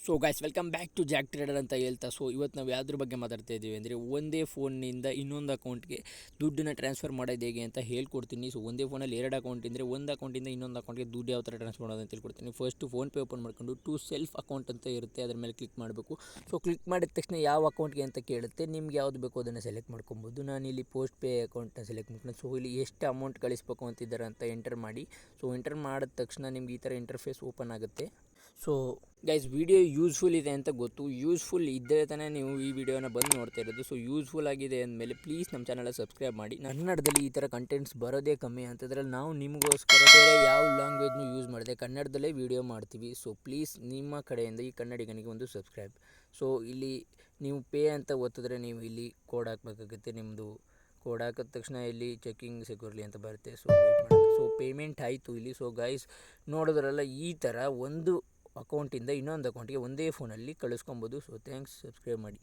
So guys welcome back to Jack Trader ಅಂತ ಹೇಳ್ತಾ. So ಇವತ್ತು ನಾವು ಯಾವುದ್ರ ಬಗ್ಗೆ ಮಾತಾಡ್ತಾ ಇದ್ದೀವಿ ಅಂದರೆ ಒಂದೇ ಫೋನ್ನಿಂದ ಇನ್ನೊಂದು ಅಕೌಂಟ್ಗೆ ದುಡ್ಡನ್ನು ಟ್ರಾನ್ಸ್ಫರ್ ಮಾಡೋದು ಹೇಗೆ ಅಂತ ಹೇಳ್ಕೊಡ್ತೀನಿ. ಸೊ ಒಂದೇ ಫೋನಲ್ಲಿ ಎರಡು ಅಕೌಂಟ್ ಇದ್ದರೆ ಒಂದು ಅಕೌಂಟಿಂದ ಇನ್ನೊಂದು ಅಕೌಂಟ್ಗೆ ದುಡ್ಡು ಯಾವ ಥರ ಟ್ರಾನ್ಸ್ಫರ್ ಮಾಡೋದು ಅಂತ ಹೇಳ್ಕೊಡ್ತೀನಿ. ಫಸ್ಟು ಫೋನ್ಪೇ ಓಪನ್ ಮಾಡ್ಕೊಂಡು ಟು ಸೆಲ್ಫ್ ಅಕೌಂಟ್ ಅಂತ ಇರುತ್ತೆ, ಅದರ ಮೇಲೆ ಕ್ಲಿಕ್ ಮಾಡಬೇಕು. ಸೊ ಕ್ಲಿಕ್ ಮಾಡಿದ ತಕ್ಷಣ ಯಾವ ಅಕೌಂಟ್ಗೆ ಅಂತ ಕೇಳುತ್ತೆ, ನಿಮ್ಗೆ ಯಾವುದು ಬೇಕೋ ಅದನ್ನು ಸೆಲೆಕ್ಟ್ ಮಾಡ್ಕೊಬೋದು. ನಾನು ಇಲ್ಲಿ ಪೋಸ್ಟ್ ಪೇ ಅಕೌಂಟ್ನ ಸೆಲೆಕ್ಟ್ ಮಾಡ್ಕೊಂಡು ಸೊ ಇಲ್ಲಿ ಎಷ್ಟು ಅಮೌಂಟ್ ಕಳಿಸ್ಬೇಕು ಅಂತಿದ್ದಾರೆ ಅಂತ ಎಂಟರ್ ಮಾಡಿ. ಸೊ ಎಂಟರ್ ಮಾಡಿದ ತಕ್ಷಣ ನಿಮ್ಗೆ ಈ ಥರ ಇಂಟರ್ಫೇಸ್ ಓಪನ್ ಆಗುತ್ತೆ. ಸೊ ಗೈಸ್ ವಿಡಿಯೋ ಯೂಸ್ಫುಲ್ ಇದೆ ಅಂತ ಗೊತ್ತು, ಯೂಸ್ಫುಲ್ ಇದ್ದರೆ ತಾನೇ ನೀವು ಈ ವಿಡಿಯೋನ ಬಂದು ನೋಡ್ತಾ ಇರೋದು. ಸೊ ಯೂಸ್ಫುಲ್ ಆಗಿದೆ ಅಂದಮೇಲೆ ಪ್ಲೀಸ್ ನಮ್ಮ ಚಾನಲ್ ಸಬ್ಸ್ಕ್ರೈಬ್ ಮಾಡಿ. ಕನ್ನಡದಲ್ಲಿ ಈ ಥರ ಕಂಟೆಂಟ್ಸ್ ಬರೋದೇ ಕಮ್ಮಿ ಅಂತದ್ರಲ್ಲಿ ನಾವು ನಿಮಗೋಸ್ಕರ ಬೇರೆ ಯಾವ ಲ್ಯಾಂಗ್ವೇಜ್ನು ಯೂಸ್ ಮಾಡಿದೆ ಕನ್ನಡದಲ್ಲೇ ವಿಡಿಯೋ ಮಾಡ್ತೀವಿ. ಸೊ ಪ್ಲೀಸ್ ನಿಮ್ಮ ಕಡೆಯಿಂದ ಈ ಕನ್ನಡಿಗನಿಗೆ ಒಂದು ಸಬ್ಸ್ಕ್ರೈಬ್. ಸೊ ಇಲ್ಲಿ ನೀವು ಪೇ ಅಂತ ಒತ್ತಿದ್ರೆ ನೀವು ಇಲ್ಲಿ ಕೋಡ್ ಹಾಕಬೇಕಾಗುತ್ತೆ. ನಿಮ್ಮದು ಕೋಡ್ ಹಾಕಿದ ತಕ್ಷಣ ಇಲ್ಲಿ ಚೆಕಿಂಗ್ ಸೆಕ್ಯೂರ್ಲಿ ಅಂತ ಬರುತ್ತೆ. ಸೊ ಸೊ ಪೇಮೆಂಟ್ ಆಯಿತು ಇಲ್ಲಿ. ಸೊ ಗೈಸ್ ನೋಡಿದ್ರಲ್ಲ, ಈ ಥರ ಒಂದು ಅಕೌಂಟಿಂದ ಇನ್ನೊಂದು ಅಕೌಂಟಿಗೆ ಒಂದೇ ಫೋನಲ್ಲಿ ಕಳಿಸ್ಕೊಬೋದು. ಸೊ ಥ್ಯಾಂಕ್ಸ್, ಸಬ್ಸ್ಕ್ರೈಬ್ ಮಾಡಿ.